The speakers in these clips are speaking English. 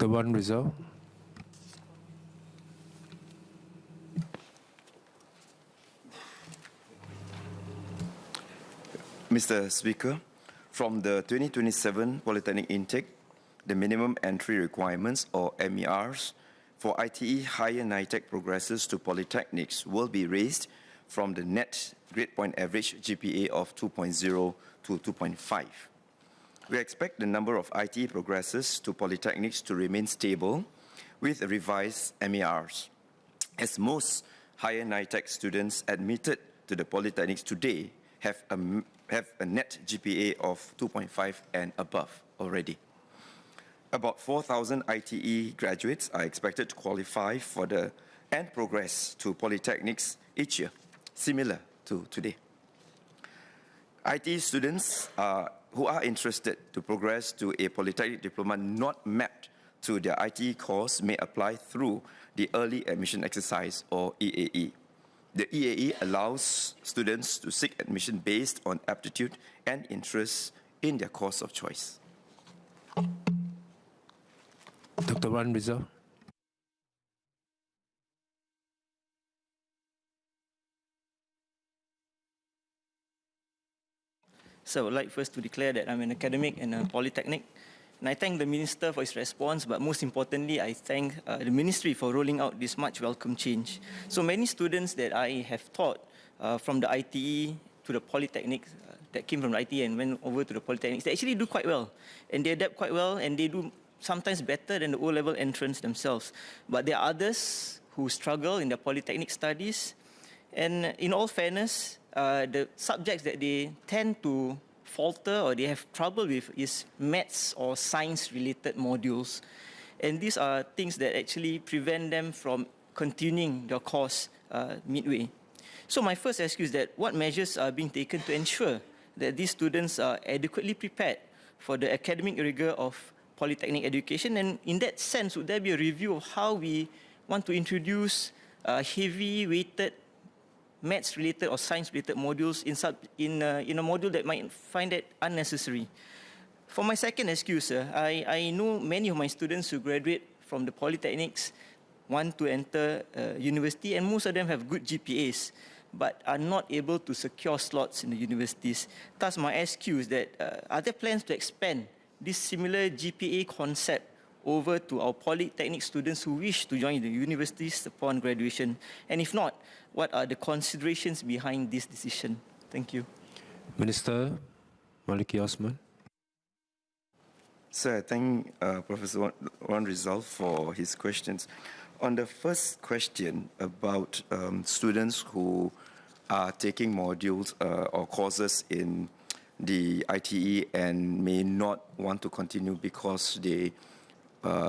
Dr. Wan Rizal. Mr. Speaker, from the 2027 Polytechnic intake, the minimum entry requirements, or MERs, for ITE higher NITEC progressors to polytechnics will be raised from the net grade point average GPA of 2.0 to 2.5. We expect the number of ITE progressors to polytechnics to remain stable with revised MERs, as most higher NITEC students admitted to the polytechnics today have a net GPA of 2.5 and above already. About 4,000 ITE graduates are expected to qualify for the and progress to polytechnics each year, similar to today. ITE students who are interested to progress to a polytechnic diploma not mapped to their ITE course may apply through the early admission exercise, or EAE. The EAE allows students to seek admission based on aptitude and interest in their course of choice. Dr. Wan Rizal. So I would like first to declare that I'm an academic in a polytechnic. And I thank the Minister for his response, but most importantly, I thank the Ministry for rolling out this much welcome change. So many students that I have taught from the ITE to the polytechnics, that came from the ITE and went over to the polytechnics, they actually do quite well. And they adapt quite well, and they do sometimes better than the O-level entrants themselves. But there are others who struggle in their polytechnic studies. And in all fairness, the subjects that they tend to falter or they have trouble with is maths or science-related modules. And these are things that actually prevent them from continuing their course midway. So my first ask is that what measures are being taken to ensure that these students are adequately prepared for the academic rigor of polytechnic education? And in that sense, would there be a review of how we want to introduce heavy-weighted maths-related or science-related modules in a module that might find it unnecessary? For my second excuse, I know many of my students who graduate from the polytechnics want to enter university, and most of them have good GPAs, but are not able to secure slots in the universities. Thus, my SQ is that are there plans to expand this similar GPA concept over to our polytechnic students who wish to join the universities upon graduation? And if not, what are the considerations behind this decision? Thank you. Minister Maliki Osman. Sir, I thank Professor Wan Rizal for his questions. On the first question about students who are taking modules or courses in the ITE and may not want to continue because they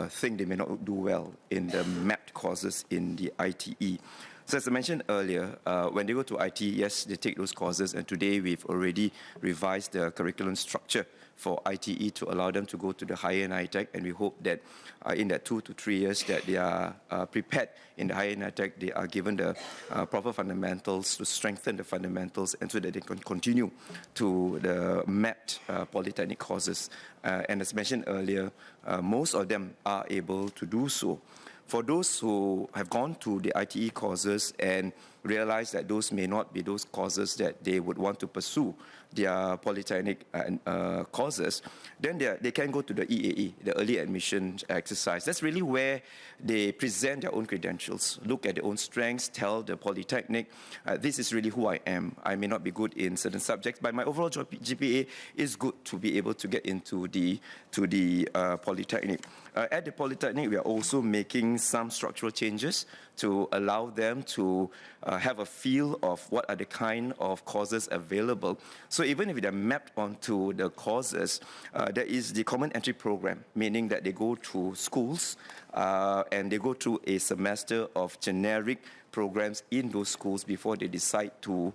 think they may not do well in the mapped courses in the ITE. So as I mentioned earlier, when they go to ITE, yes, they take those courses, and today we've already revised the curriculum structure for ITE to allow them to go to the higher NITEC, and we hope that in that 2 to 3 years that they are prepared in the higher NITEC, they are given the proper fundamentals to strengthen the fundamentals, and so that they can continue to the mapped polytechnic courses. And as mentioned earlier, most of them are able to do so. For those who have gone to the ITE courses and realize that those may not be those courses that they would want to pursue their polytechnic courses, then they can go to the EAE, the early admission exercise. That's really where they present their own credentials, look at their own strengths, tell the polytechnic, this is really who I am. I may not be good in certain subjects, but my overall GPA is good to be able to get into the polytechnic. At the polytechnic, we are also making some structural changes to allow them to have a feel of what are the kind of courses available. So even if they're mapped onto the courses, there is the common entry program, meaning that they go to schools and they go through a semester of generic programs in those schools before they decide to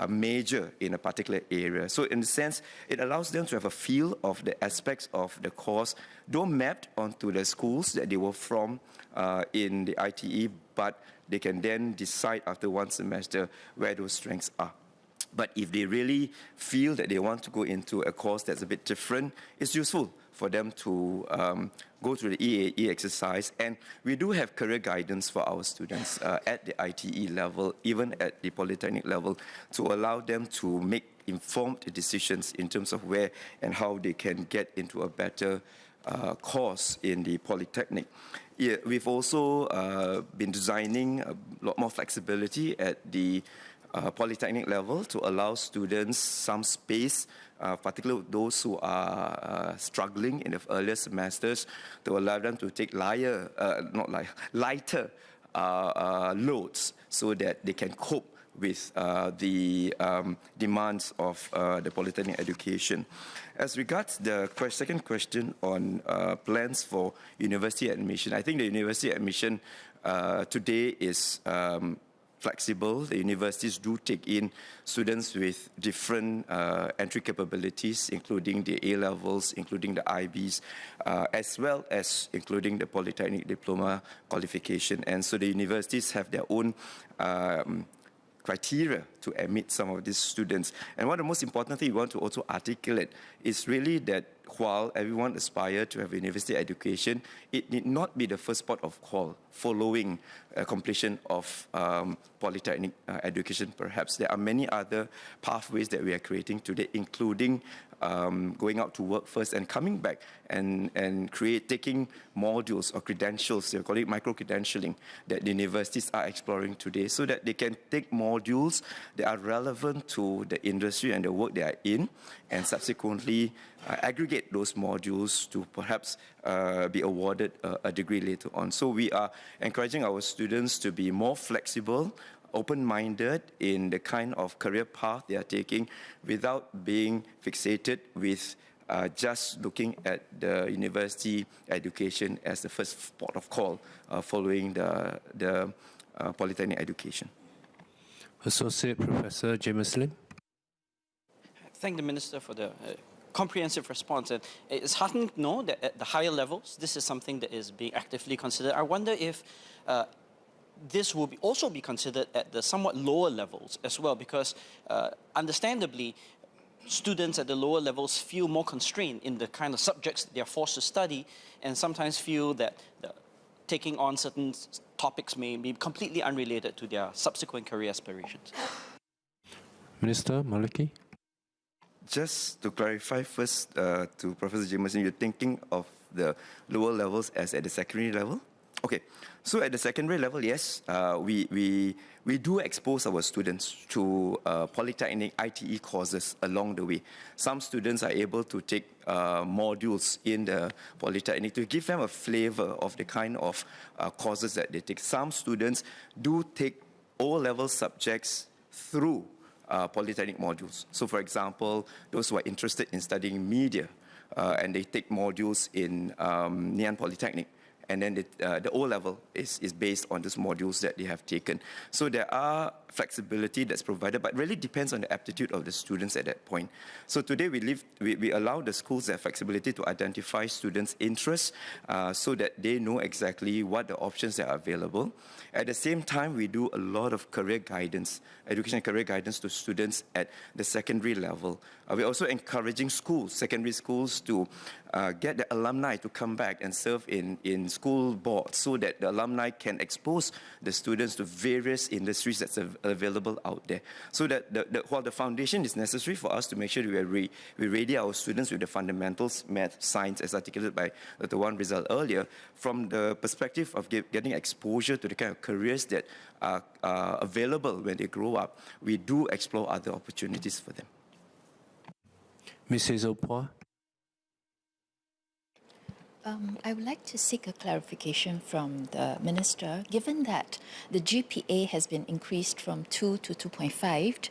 major in a particular area. So in a sense, it allows them to have a feel of the aspects of the course, though mapped onto the schools that they were from in the ITE, but they can then decide after one semester where those strengths are. But if they really feel that they want to go into a course that's a bit different, it's useful for them to go through the EAE exercise. And we do have career guidance for our students at the ITE level, even at the polytechnic level, to allow them to make informed decisions in terms of where and how they can get into a better course in the polytechnic. Yeah, we've also been designing a lot more flexibility at the polytechnic level to allow students some space, particularly those who are struggling in the earlier semesters, to allow them to take lighter loads so that they can cope with the demands of the polytechnic education. As regards the second question on plans for university admission, I think the university admission today is flexible. The universities do take in students with different entry capabilities, including the A-levels, including the IBs, as well as including the polytechnic diploma qualification. And so the universities have their own criteria to admit some of these students. And one of the most important things we want to also articulate is really that while everyone aspires to have a university education, it need not be the first port of call following completion of polytechnic education, perhaps. There are many other pathways that we are creating today, including going out to work first and coming back and taking modules or credentials, they call it micro-credentialing, that the universities are exploring today, so that they can take modules that are relevant to the industry and the work they are in, and subsequently aggregate those modules to perhaps be awarded a degree later on. So we are encouraging our students to be more flexible, open-minded in the kind of career path they are taking, without being fixated with just looking at the university education as the first port of call following the polytechnic education. Associate Professor James Lim. Thank the Minister for the comprehensive response. And it's heartening to know that at the higher levels, this is something that is being actively considered. I wonder if this will also be considered at the somewhat lower levels as well, because understandably, students at the lower levels feel more constrained in the kind of subjects they are forced to study, and sometimes feel that taking on certain topics may be completely unrelated to their subsequent career aspirations. Minister Maliki. Just to clarify first to Professor Jameson, you're thinking of the lower levels as at the secondary level? Okay, so at the secondary level, yes, we do expose our students to polytechnic ITE courses along the way. Some students are able to take modules in the polytechnic to give them a flavor of the kind of courses that they take. Some students do take O-level subjects through polytechnic modules. So for example, those who are interested in studying media and they take modules in Ngee Ann Polytechnic, and then the O-level is based on these modules that they have taken. So there are flexibility that's provided, but really depends on the aptitude of the students at that point. So today we allow the schools that flexibility to identify students' interests so that they know exactly what the options that are available. At the same time, we do a lot of career guidance, education and career guidance to students at the secondary level. We're also encouraging schools, secondary schools, to get the alumni to come back and serve in school boards so that the alumni can expose the students to various industries that's available out there. So that while the foundation is necessary for us to make sure that we ready our students with the fundamentals, math, science, as articulated by Dr. Wan Rizal earlier, from the perspective of getting exposure to the kind of careers that are available when they grow up, we do explore other opportunities for them. Ms. Hazel Phua. I would like to seek a clarification from the Minister. Given that the GPA has been increased from 2 to 2.5,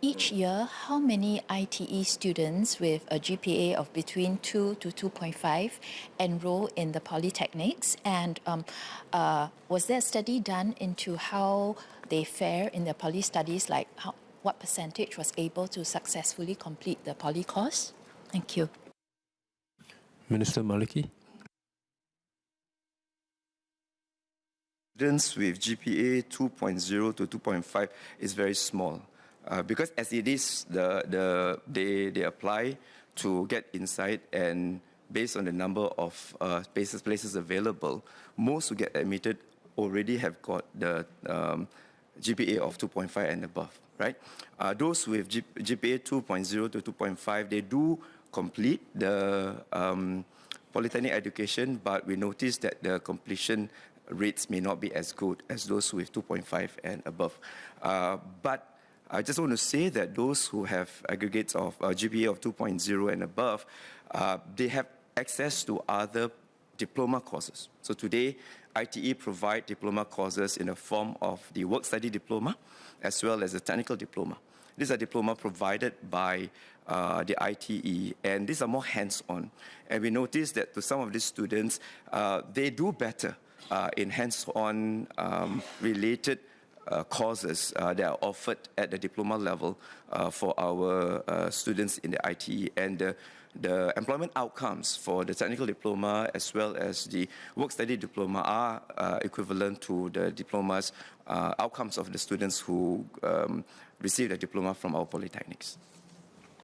each year, how many ITE students with a GPA of between 2 to 2.5 enroll in the polytechnics? And was there a study done into how they fare in their poly studies, like what percentage was able to successfully complete the poly course? Thank you. Minister Maliki. Students with GPA 2.0 to 2.5 is very small because as it is, they apply to get inside, and based on the number of places available, most who get admitted already have got the GPA of 2.5 and above, right? Those with GPA 2.0 to 2.5, they do complete the polytechnic education, but we notice that the completion rates may not be as good as those with 2.5 and above. But I just want to say that those who have aggregates of GPA of 2.0 and above, they have access to other diploma courses. So today, ITE provide diploma courses in the form of the work study diploma as well as the technical diploma. These are diploma provided by the ITE, and these are more hands-on. And we notice that to some of these students, they do better in hands-on related courses that are offered at the diploma level for our students in the ITE. And the employment outcomes for the technical diploma as well as the work study diploma are equivalent to the diplomas outcomes of the students who receive a diploma from our polytechnics.